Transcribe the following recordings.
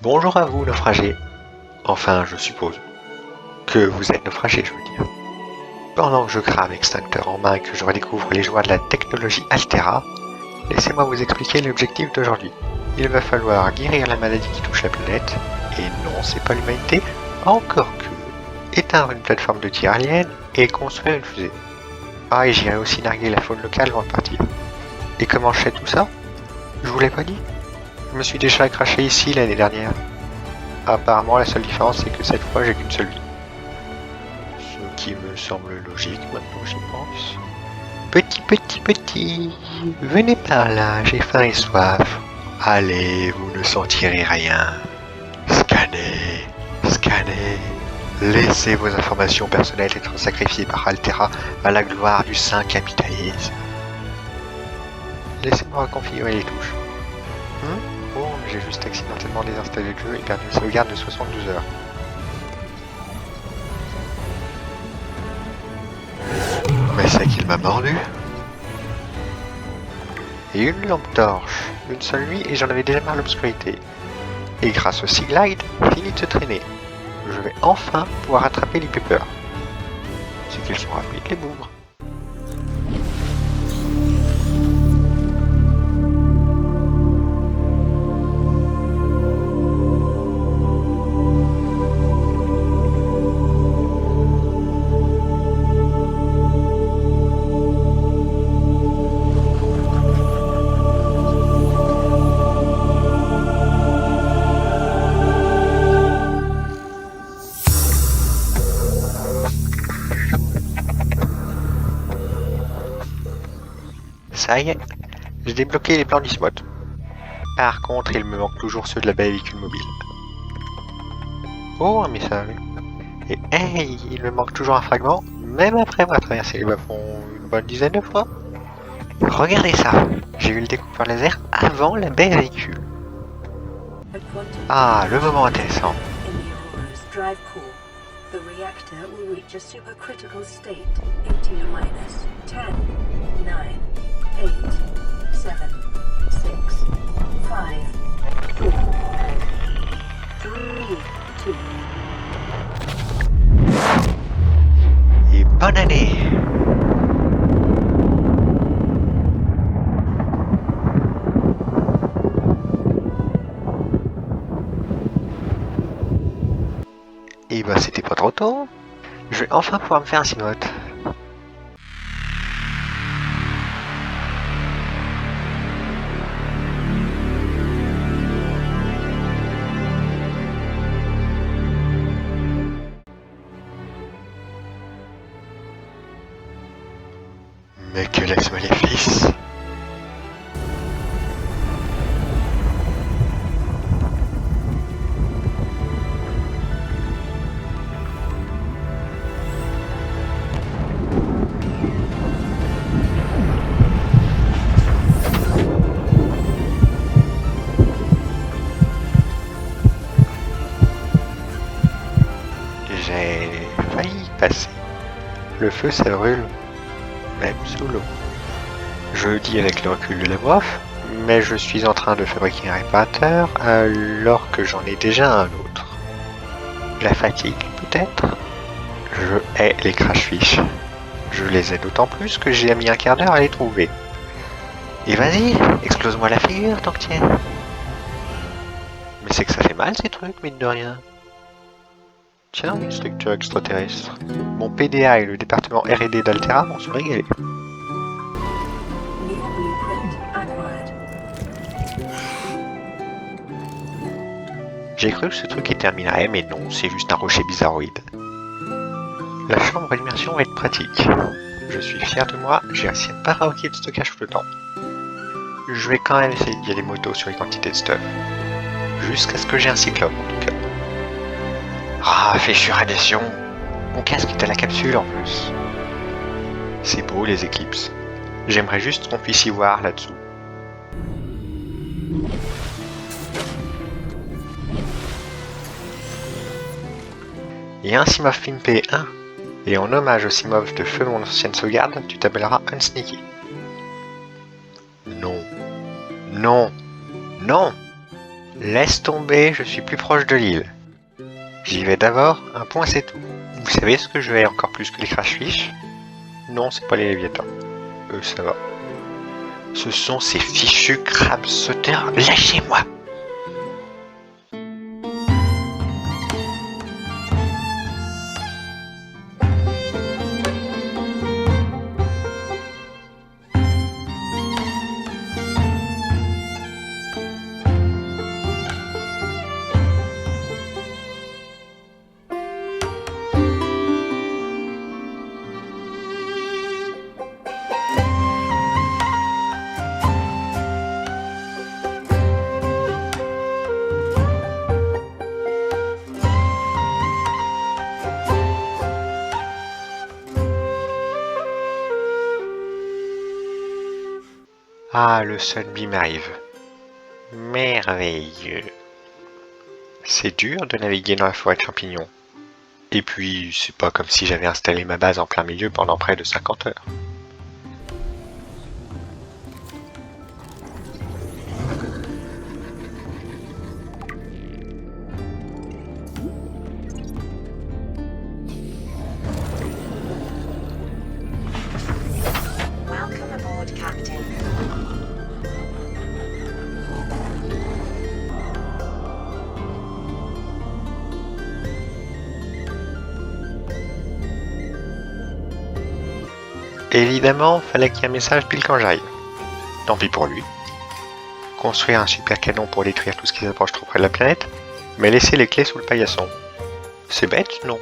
Bonjour à vous, naufragés. Enfin, je suppose que vous êtes naufragés, je veux dire. Pendant que je crame extincteur en main et que je redécouvre les joies de la technologie Altera, laissez-moi vous expliquer l'objectif d'aujourd'hui. Il va falloir guérir la maladie qui touche la planète, et non, c'est pas l'humanité, encore que éteindre une plateforme de tir alien et construire une fusée. Ah, et j'irai aussi narguer la faune locale avant de partir. Et comment je fais tout ça? Je vous l'ai pas dit? Je me suis déjà craché ici l'année dernière. Apparemment, la seule différence, c'est que cette fois, j'ai qu'une seule vie. Ce qui me semble logique maintenant, j'y pense. Petit, venez par là, j'ai faim et soif. Allez, vous ne sentirez rien. Scannez, scannez. Laissez vos informations personnelles être sacrifiées par Altera à la gloire du saint capitalisme. Laissez-moi reconfigurer les touches. Oh, mais j'ai juste accidentellement désinstallé le jeu et perdu une sauvegarde de 72 heures. Mais c'est qu'il m'a mordu. Et une lampe torche. Une seule nuit et j'en avais déjà marre l'obscurité. Et grâce au Sea Glide, fini de se traîner. Je vais enfin pouvoir attraper les pépeurs. C'est qu'ils sont rapides les bougres. Ça y est, j'ai débloqué les plans d'Ismod. Par contre, il me manque toujours ceux de la baie véhicule mobile. Oh, un message. Et hey, il me manque toujours un fragment, même après avoir traversé les bas-fonds une bonne dizaine de fois. Regardez ça, j'ai eu le découpeur laser avant la baie véhicule. Ah, le moment intéressant. The reactor will reach a supercritical state in T-minus 10, 9, 8, 7, 6, 5, 4, 3, 2. Et bonne année! Et bah c'était pas trop tôt. Je vais enfin pouvoir me faire un cimote. Mais quel est ce maléfice? J'ai failli passer. Le feu ça brûle, même sous l'eau. Je le dis avec le recul de la prof, mais je suis en train de fabriquer un réparateur alors que j'en ai déjà un autre. La fatigue peut-être? Je hais les crash-fish. Je les ai d'autant plus que j'ai mis un quart d'heure à les trouver. Et vas-y, explose-moi la figure tant que t'y es. Mais c'est que ça fait mal ces trucs, mine de rien. Tiens, une structure extraterrestre. Mon PDA et le département R&D d'Altera vont se régaler. New blueprint acquired. J'ai cru que ce truc y terminerait, mais non, c'est juste un rocher bizarroïde. La chambre d'immersion va être pratique. Je suis fier de moi, j'ai assez de paraoké de stockage flottant. Je vais quand même essayer d'y aller moto sur les quantités de stuff. Jusqu'à ce que j'ai un cyclope en tout cas. Ah, fichue radiation! Mon casque est à la capsule en plus. C'est beau les éclipses. J'aimerais juste qu'on puisse y voir là-dessous. Il y a un Simov Finpay 1. Et en hommage au Simov de feu de mon ancienne sauvegarde, tu t'appelleras… Non. Non. Non. Laisse tomber, je suis plus proche de l'île. J'y vais d'abord, un point c'est tout. Vous savez ce que je vais encore plus que les crash-fish? Non, c'est pas les léviathans. Eux, ça va. Ce sont ces fichus crabes sauteurs. Lâchez-moi! Ah, le Sunbeam arrive. Merveilleux. C'est dur de naviguer dans la forêt de champignons. Et puis, c'est pas comme si j'avais installé ma base en plein milieu pendant près de 50 heures. Welcome aboard, Captain. Évidemment, fallait qu'il y ait un message pile quand j'arrive. Tant pis pour lui. Construire un super canon pour détruire tout ce qui s'approche trop près de la planète, mais laisser les clés sous le paillasson. C'est bête, non?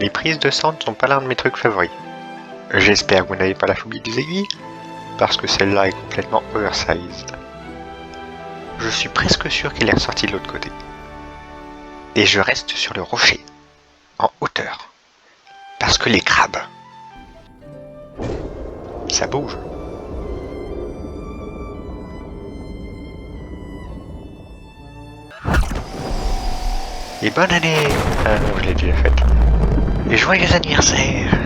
Les prises de sang ne sont pas l'un de mes trucs favoris. J'espère que vous n'avez pas la phobie des aiguilles, parce que celle-là est complètement oversized. Je suis presque sûr qu'il est ressorti de l'autre côté. Et je reste sur le rocher, en hauteur. Parce que les crabes, ça bouge. Et bonne année! Ah non, je l'ai déjà faite. Et joyeux anniversaire!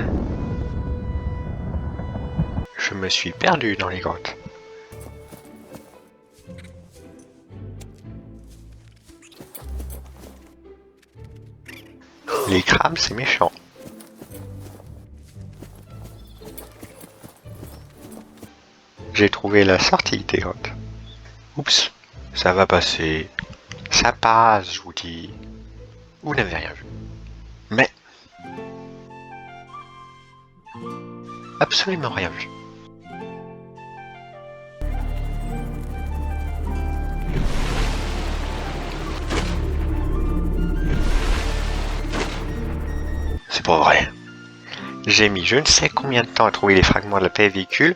Je me suis perdu dans les grottes. Les crabes, c'est méchant. J'ai trouvé la sortie des grottes. Oups, ça va passer. Ça passe, je vous dis. Vous n'avez rien vu. Mais... absolument rien vu. C'est pas vrai. J'ai mis je ne sais combien de temps à trouver les fragments de la paix véhicule,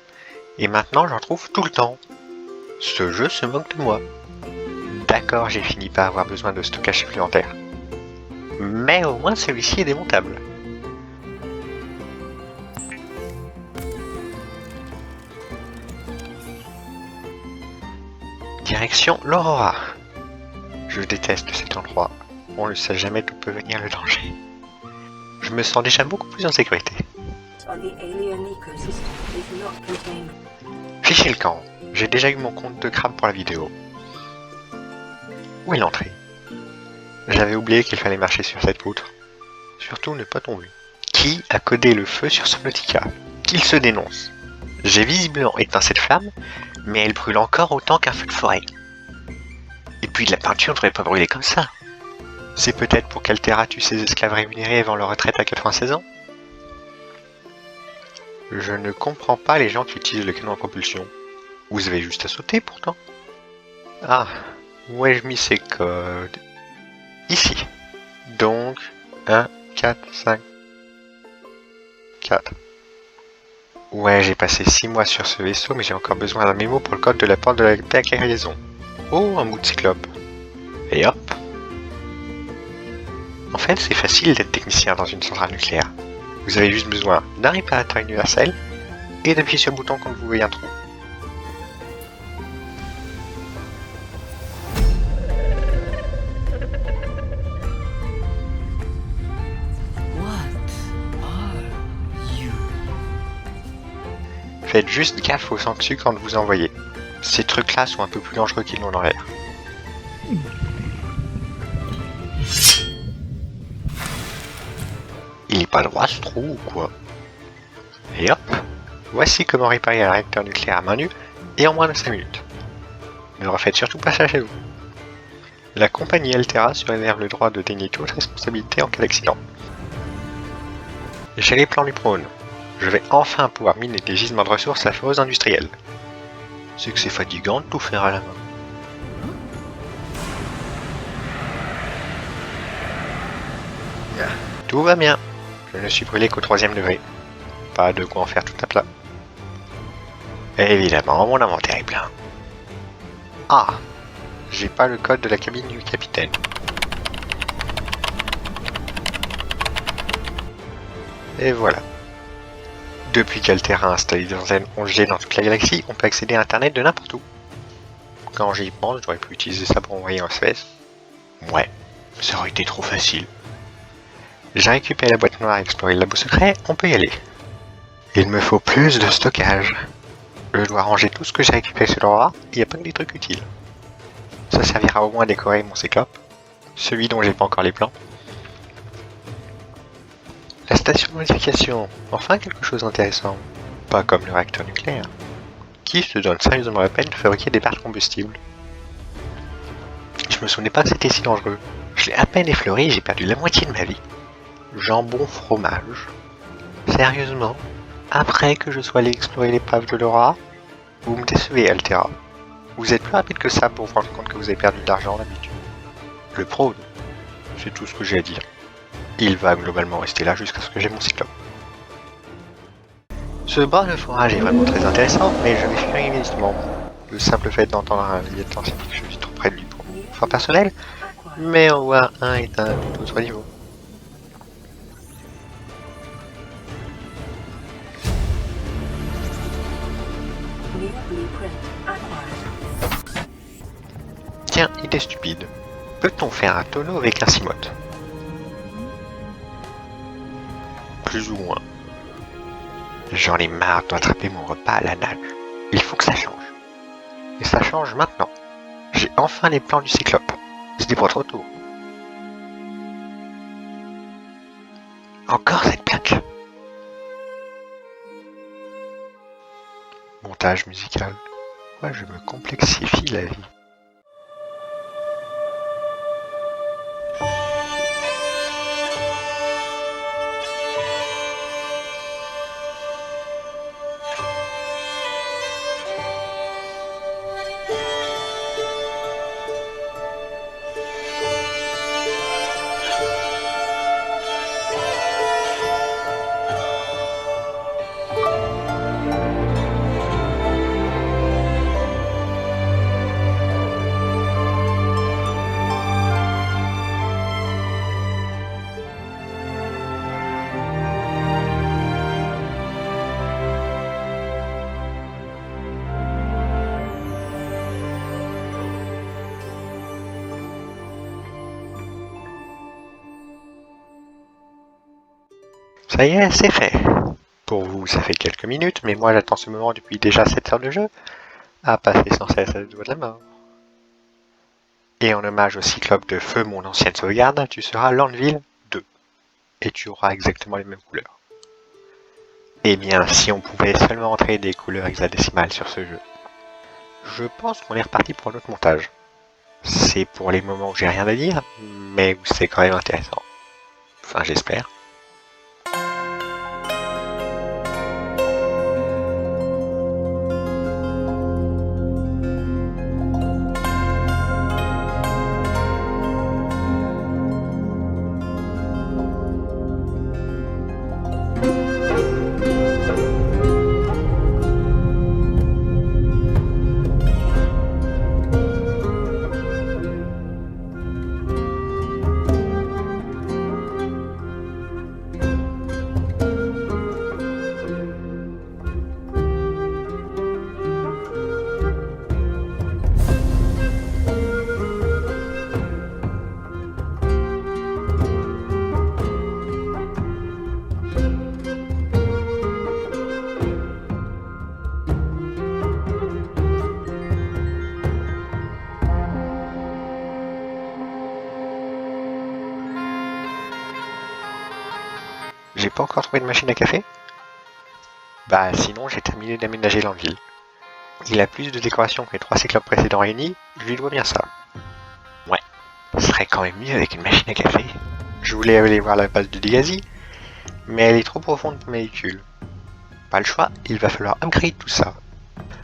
et maintenant j'en trouve tout le temps. Ce jeu se moque de moi. D'accord, j'ai fini par avoir besoin de stockage supplémentaire. Mais au moins celui-ci est démontable. Direction l'Aurora. Je déteste cet endroit. On ne sait jamais d'où peut venir le danger. Je me sens déjà beaucoup plus en sécurité. Fichez le camp. J'ai déjà eu mon compte de crabe pour la vidéo. Où est l'entrée? J'avais oublié qu'il fallait marcher sur cette poutre. Surtout ne pas tomber. Qui a codé le feu sur Subnautica? Qu'il se dénonce. J'ai visiblement éteint cette flamme, mais elle brûle encore autant qu'un feu de forêt. Et puis la peinture ne devrait pas brûler comme ça. C'est peut-être pour qu'Altera tue ses esclaves rémunérés avant leur retraite à 96 ans? Je ne comprends pas les gens qui utilisent le canon à propulsion. Vous avez juste à sauter pourtant. Ah, où ai-je mis ces codes? Ici. Donc, 1, 4, 5, 4. Ouais, j'ai passé 6 mois sur ce vaisseau, mais j'ai encore besoin d'un mémo pour le code de la porte de la paix à cargaison. Oh, un bout de cyclope. Et hop. En fait, c'est facile d'être technicien dans une centrale nucléaire. Vous avez juste besoin d'un réparateur universel et d'appuyer sur le bouton quand vous voyez un trou. Faites juste gaffe aux sanctuaires quand vous envoyez. Ces trucs-là sont un peu plus dangereux qu'ils n'ont dans l'air. Il est pas droit ce trou ou quoi? Et hop, voici comment réparer un réacteur nucléaire à main nue et en moins de 5 minutes. Ne refaites surtout pas ça chez vous. La compagnie Altera se réserve le droit de dénier toute responsabilité en cas d'accident. J'ai les plans du prône. Je vais enfin pouvoir miner des gisements de ressources à foreuse industrielle. C'est que c'est fatigant de tout faire à la main. Tout va bien. Je ne suis brûlé qu'au 3e degré. Pas de quoi en faire tout à plat. Évidemment, mon inventaire est plein. Ah, j'ai pas le code de la cabine du capitaine. Et voilà. Depuis qu'Altera a installé des antennes 11G dans toute la galaxie, on peut accéder à Internet de n'importe où. Quand j'y pense, j'aurais pu utiliser ça pour envoyer un SMS. Ouais, ça aurait été trop facile. J'ai récupéré la boîte noire et exploré le labo secret, on peut y aller. Il me faut plus de stockage. Je dois ranger tout ce que j'ai récupéré sur l'Aurora, il n'y a pas que des trucs utiles. Ça servira au moins à décorer mon cyclope, celui dont j'ai pas encore les plans. La station de modification, enfin quelque chose d'intéressant. Pas comme le réacteur nucléaire. Qui se donne sérieusement la peine de fabriquer des barres de combustible? Je me souvenais pas que c'était si dangereux. Je l'ai à peine effleuré et j'ai perdu la moitié de ma vie. Jambon fromage. Sérieusement? Après que je sois allé explorer l'épave de l'Aurora? Vous me décevez, Altera. Vous êtes plus rapide que ça pour vous rendre compte que vous avez perdu de l'argent d'habitude. Le prône, c'est tout ce que j'ai à dire. Il va globalement rester là jusqu'à ce que j'ai mon cyclope. Ce bras de forage est vraiment très intéressant, mais je vais fuir immédiatement. Le simple fait d'entendre un lieutenant signifie que je suis trop près de lui pour mon confort personnel, mais en voir un est un tout autre niveau. New blueprint acquired. Tiens, idée stupide. Peut-on faire un tonneau avec un cimote? Plus ou moins. J'en ai marre d'attraper mon repas à la nage. Il faut que ça change. Et ça change maintenant. J'ai enfin les plans du cyclope. C'était pas trop tôt. Encore cette plaque. Montage musical. Moi, je me complexifie la vie. Ça y est, c'est fait. Pour vous, ça fait quelques minutes, mais moi j'attends ce moment depuis déjà 7 heures de jeu, à passer sans cesse à deux doigts de la mort. Et en hommage au cyclope de feu, mon ancienne sauvegarde, tu seras Landville 2. Et tu auras exactement les mêmes couleurs. Eh bien, si on pouvait seulement entrer des couleurs hexadécimales sur ce jeu. Je pense qu'on est reparti pour un autre montage. C'est pour les moments où j'ai rien à dire, mais où c'est quand même intéressant. Enfin, j'espère. pas encore trouvé de machine à café? Bah sinon j'ai terminé d'aménager l'Anvil. Il a plus de décoration que les 3 cyclopes précédents réunis, je lui dois bien ça. Ouais, ce serait quand même mieux avec une machine à café. Je voulais aller voir la base de Dégasi, mais elle est trop profonde pour mes véhicules. Pas le choix, il va falloir upgrade tout ça.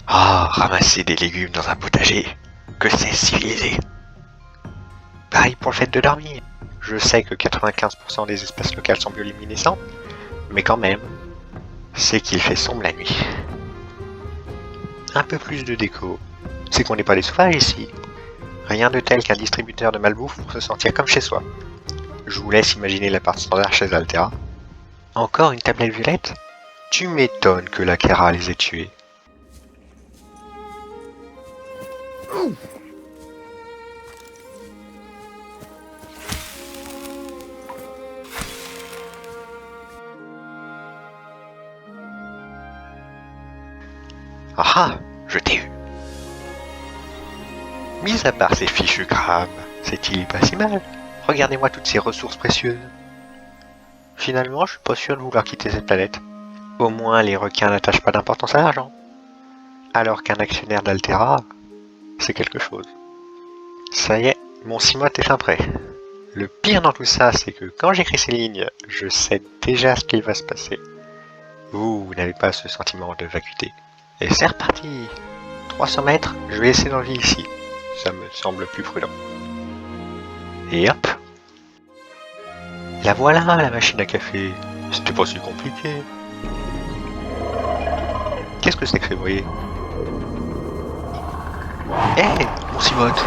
Ah, ramasser des légumes dans un potager, que c'est civilisé. Pareil pour le fait de dormir. Je sais que 95% des espèces locales sont bioluminescentes, mais quand même, c'est qu'il fait sombre la nuit. Un peu plus de déco, c'est qu'on n'est pas des sauvages ici. Rien de tel qu'un distributeur de malbouffe pour se sentir comme chez soi. Je vous laisse imaginer l'appart standard chez Altera. Encore une tablette violette? Tu m'étonnes que la Kara les ait tués. Ah ah, je t'ai eu. Mis à part ces fichus crabes, c'est-il pas si mal? Regardez-moi toutes ces ressources précieuses. Finalement, je suis pas sûr de vouloir quitter cette planète. Au moins, les requins n'attachent pas d'importance à l'argent. Alors qu'un actionnaire d'Altera, c'est quelque chose. Ça y est, mon Cimote est fin prêt. Le pire dans tout ça, c'est que quand j'écris ces lignes, je sais déjà ce qu'il va se passer. Vous n'avez pas ce sentiment de vacuité. Et c'est reparti. 300 mètres, je vais laisser l'envie ici. Ça me semble plus prudent. Et hop. La voilà, la machine à café. C'était pas si compliqué. Qu'est-ce que c'est que ce bruit? Hé, mon Cimote!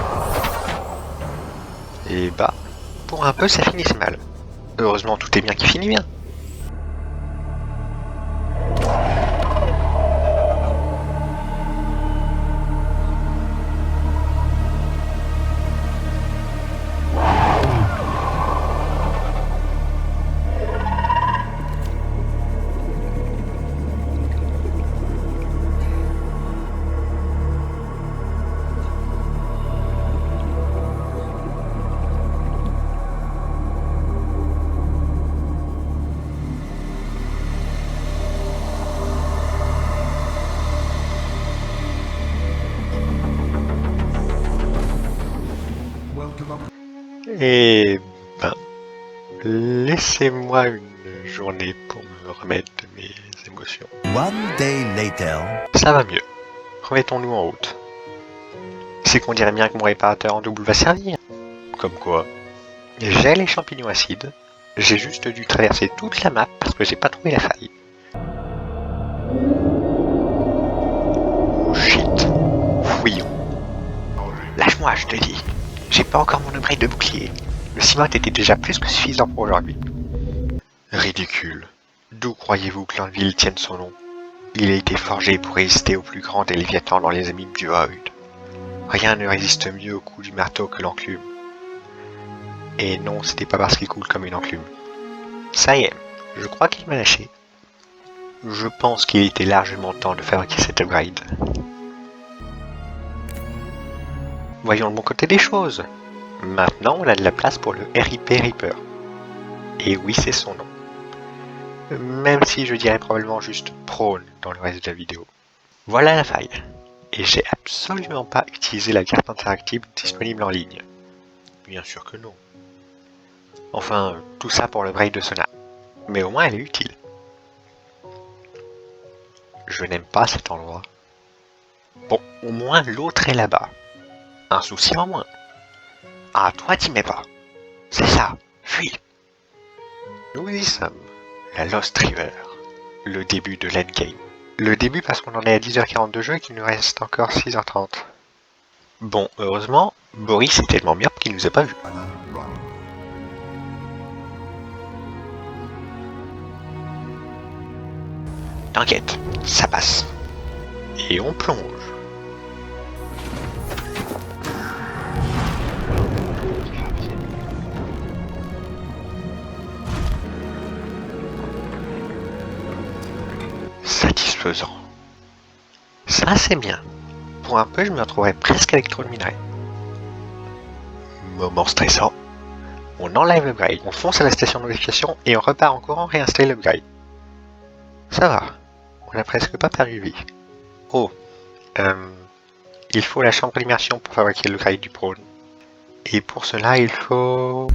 Et bah, pour un peu, ça finissait mal. Heureusement, tout est bien qui finit bien. Et ben, laissez-moi une journée pour me remettre de mes émotions. One day later. Ça va mieux. Remettons-nous en route. C'est qu'on dirait bien que mon réparateur en double va servir. Comme quoi. J'ai les champignons acides. J'ai juste dû traverser toute la map parce que j'ai pas trouvé la faille. Oh shit. Fouillons. Lâche-moi, je te dis. J'ai pas encore mon upgrade de bouclier. Le Cimote était déjà plus que suffisant pour aujourd'hui. Ridicule. D'où croyez-vous que l'Anvil tienne son nom? Il a été forgé pour résister au plus grand des léviathans dans les abîmes du Void. Rien ne résiste mieux au coup du marteau que l'enclume. Et non, c'était pas parce qu'il coule comme une enclume. Ça y est, je crois qu'il m'a lâché. Je pense qu'il était largement temps de fabriquer cet upgrade. Voyons le bon côté des choses. Maintenant, on a de la place pour le RIP Reaper. Et oui, c'est son nom. Même si je dirais probablement juste prone dans le reste de la vidéo. Voilà la faille. Et j'ai absolument pas utilisé la carte interactive disponible en ligne. Bien sûr que non. Enfin, tout ça pour le break de Sona. Mais au moins elle est utile. Je n'aime pas cet endroit. Bon, au moins l'autre est là-bas. Un souci en moins. Ah, toi t'y mets pas. C'est ça, fuis. Nous y sommes. La Lost River. Le début de l'endgame. Le début parce qu'on en est à 10h40 de jeu et qu'il nous reste encore 6h30. Bon, heureusement, Boris est tellement myope qu'il nous a pas vus. T'inquiète, ça passe. Et on plonge. Satisfaisant. Ça c'est bien. Pour un peu, je me retrouverais presque avec trop de minerais. Moment stressant. On enlève l'upgrade, on fonce à la station de modification et on repart en courant réinstaller l'upgrade. Ça va, on n'a presque pas perdu vie. Oh, il faut la chambre d'immersion pour fabriquer l'upgrade du prône. Et pour cela, il faut...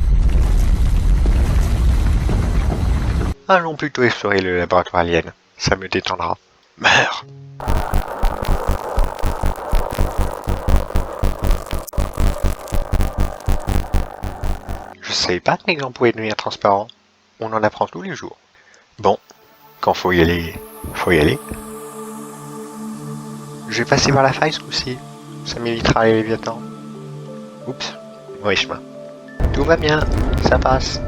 Allons plutôt explorer le laboratoire alien, ça me détendra. Meurs! Je savais pas que les glands pouvaient devenir transparents. On en apprend tous les jours. Bon, quand faut y aller, faut y aller. Je vais passer par la faille ce coup-ci. Ça m'évitera les Léviathans. Oups, mauvais chemin. Tout va bien, ça passe.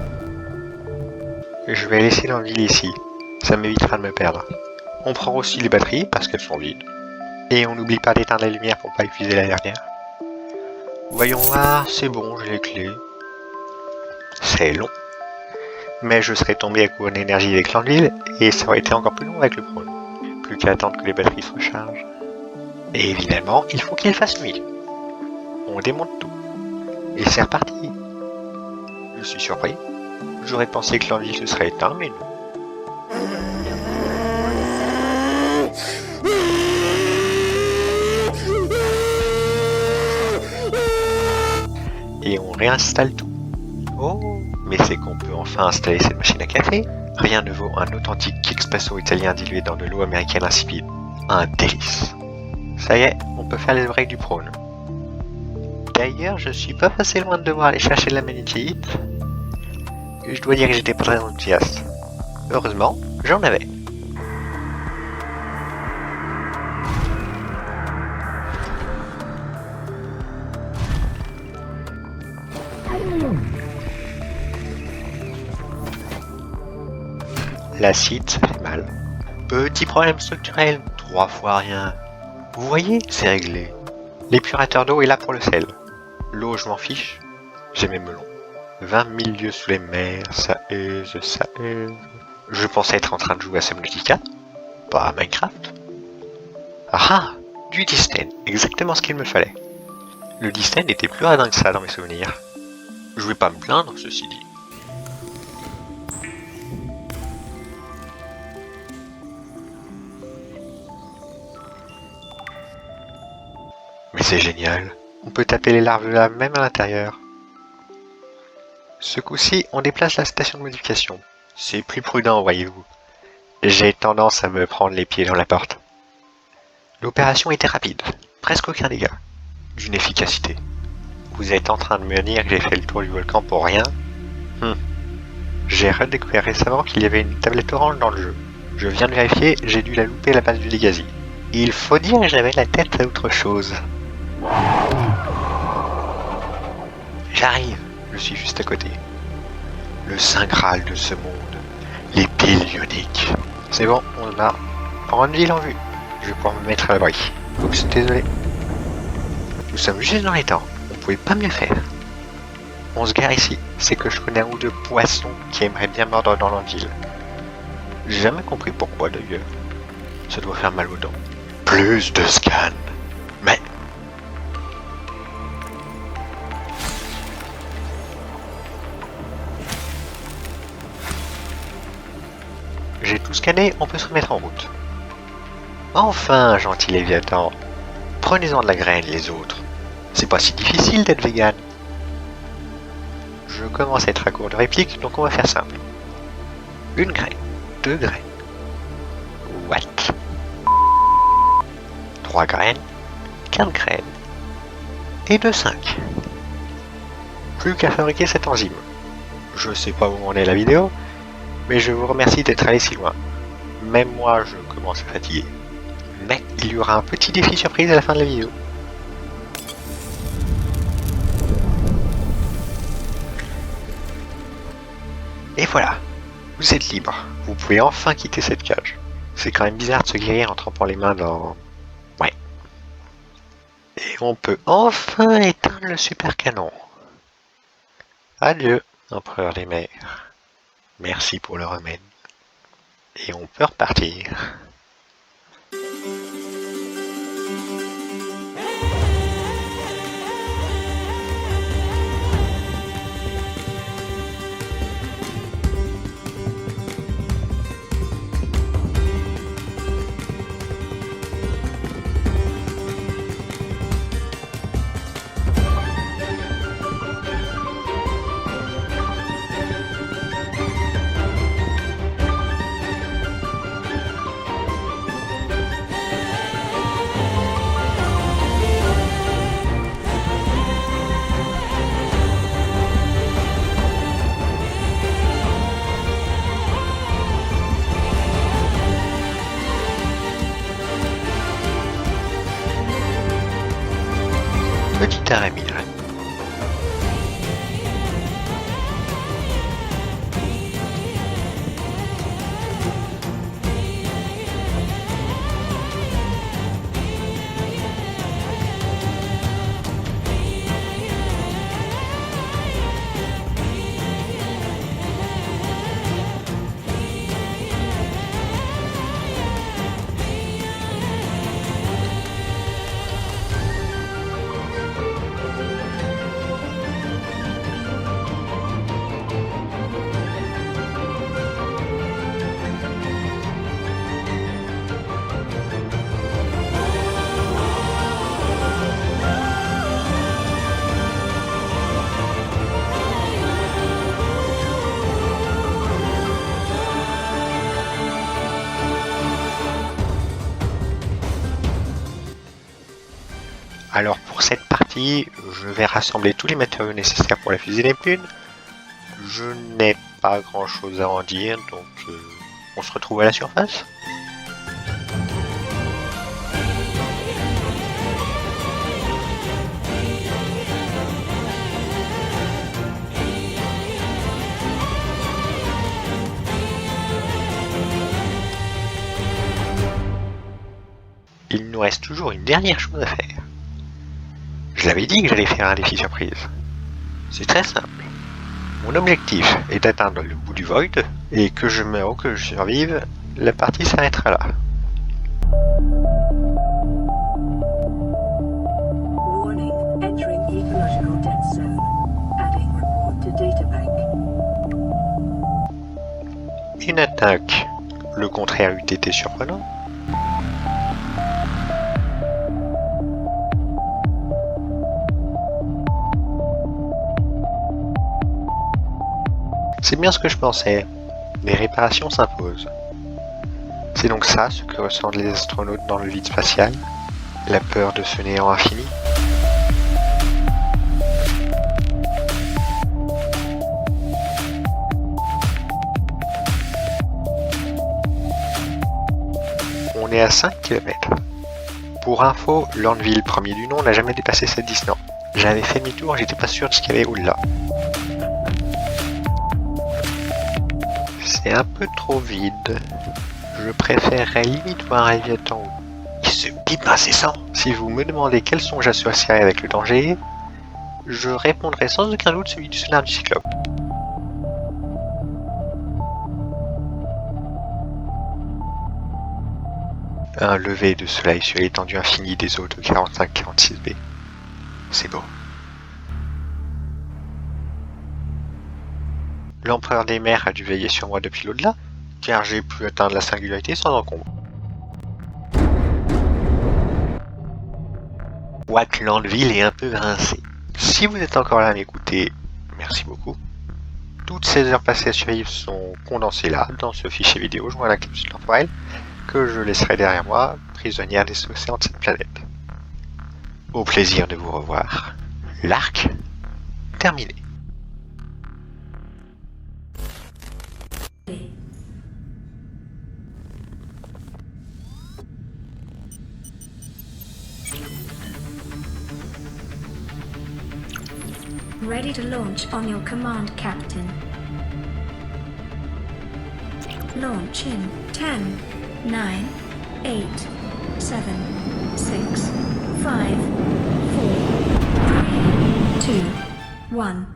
Je vais laisser l'envie ici. Ça m'évitera de me perdre. On prend aussi les batteries parce qu'elles sont vides. Et on n'oublie pas d'éteindre la lumière pour pas épuiser la dernière. Voyons voir, c'est bon, j'ai les clés. C'est long. Mais je serais tombé à court d'énergie avec l'envie et ça aurait été encore plus long avec le prône. Plus qu'à attendre que les batteries se rechargent. Et évidemment, il faut qu'il fasse nuit. On démonte tout. Et c'est reparti. Je suis surpris. J'aurais pensé que l'envie se serait éteint, mais non. Et on réinstalle tout. Oh, mais c'est qu'on peut enfin installer cette machine à café. Rien ne vaut un authentique expresso italien dilué dans de l'eau américaine insipide. Un délice. Ça y est, on peut faire les oreilles du prône. D'ailleurs, je suis pas passé loin de devoir aller chercher de la magnétite. Je dois dire que j'étais pas très enthousiaste. Heureusement, j'en avais. L'acide, ça fait mal. Petit problème structurel, 3 fois rien. Vous voyez, c'est réglé. L'épurateur d'eau est là pour le sel. L'eau, je m'en fiche. J'ai mes melons. 20 000 lieues sous les mers, ça use, ça use. Je pensais être en train de jouer à Subnautica, pas à Minecraft. Ah, du Disten, exactement ce qu'il me fallait. Le Disten était plus radin que ça dans mes souvenirs. Je vais pas me plaindre, ceci dit. Mais c'est génial, on peut taper les larves de lave même à l'intérieur. Ce coup-ci, on déplace la station de modification. C'est plus prudent, voyez-vous. J'ai tendance à me prendre les pieds dans la porte. L'opération était rapide, presque aucun dégât. D'une efficacité. Vous êtes en train de me dire que j'ai fait le tour du volcan pour rien? J'ai redécouvert récemment qu'il y avait une tablette orange dans le jeu. Je viens de vérifier, j'ai dû la louper à la base du Legacy. Il faut dire que j'avais la tête à autre chose. J'arrive, je suis juste à côté. Le Saint Graal de ce monde, les piles ioniques. C'est bon, on a Randville en vue. Je vais pouvoir me mettre à l'abri. Oups, désolé. Nous sommes juste dans les temps, on pouvait pas mieux faire. On se gare ici, c'est que je connais un ou deux poissons qui aimeraient bien mordre dans l'Anville. J'ai jamais compris pourquoi d'ailleurs. Ça doit faire mal aux dents. Plus de scans. Mais... J'ai tout scanné, on peut se remettre en route. Enfin, gentil Léviathan. Prenez-en de la graine, les autres. C'est pas si difficile d'être vegan. Je commence à être à court de répliques, donc on va faire simple. 1 graine, 2 graines. What? 3 graines, 4 graines. Et de 5. Plus qu'à fabriquer cette enzyme. Je sais pas où en est la vidéo, mais je vous remercie d'être allé si loin. Même moi, je commence à fatiguer. Mais il y aura un petit défi surprise à la fin de la vidéo. Et voilà, vous êtes libre. Vous pouvez enfin quitter cette cage. C'est quand même bizarre de se guérir en trempant les mains dans... Ouais. Et on peut enfin éteindre le super canon. Adieu, empereur des mers. Merci pour le remède. Et on peut repartir. petite heure et demie. Alors pour cette partie, je vais rassembler tous les matériaux nécessaires pour la fusée Neptune. Je n'ai pas grand chose à en dire, donc on se retrouve à la surface. Il nous reste toujours une dernière chose à faire. Je l'avais dit que j'allais faire un défi surprise. C'est très simple. Mon objectif est d'atteindre le bout du void, et que je meure ou que je survive, la partie s'arrêtera là. Warning, entering ecological death zone. Adding report to databank. Une attaque, le contraire eût été surprenant. C'est bien ce que je pensais. Les réparations s'imposent. C'est donc ça ce que ressentent les astronautes dans le vide spatial, la peur de ce néant infini. On est à 5 km. Pour info, Landville, premier du nom, n'a jamais dépassé cette distance. J'avais fait demi-tour, j'étais pas sûr de ce qu'il y avait au-delà. C'est un peu trop vide. Je préférerais limite voir un Léviathan. Il se pipe incessant. Si vous me demandez quel son j'associerais avec le danger, je répondrai sans aucun doute celui du sonar du Cyclope. Un lever de soleil sur l'étendue infinie des eaux de 45-46B. C'est beau. L'empereur des mers a dû veiller sur moi depuis l'au-delà, car j'ai pu atteindre la singularité sans encombre. Landville est un peu grincé. Si vous êtes encore là à m'écouter, merci beaucoup. Toutes ces heures passées à survivre sont condensées là, dans ce fichier vidéo joint à la capsule temporelle, que je laisserai derrière moi, prisonnière des océans de cette planète. Au plaisir de vous revoir. L'arc terminé. Ready to launch on your command, Captain. Launch in 10, 9, 8, 7, 6, 5, 4, 3, 2, 1.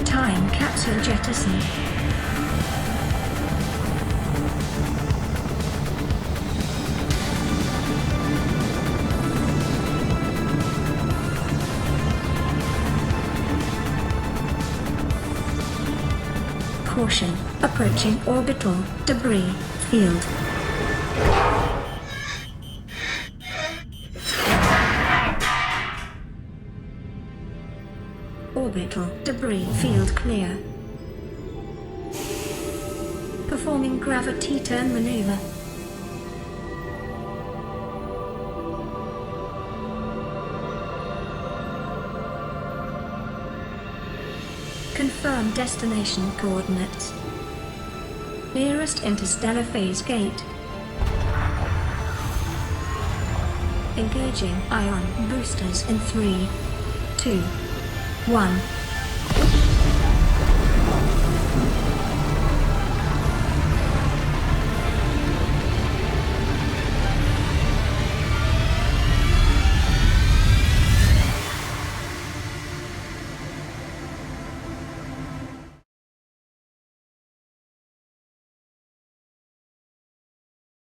Time capsule jettisoned. Caution, approaching orbital debris field. Orbital debris field clear. Performing gravity turn maneuver. Confirm destination coordinates. Nearest interstellar phase gate. Engaging ion boosters in 3, 2, 1.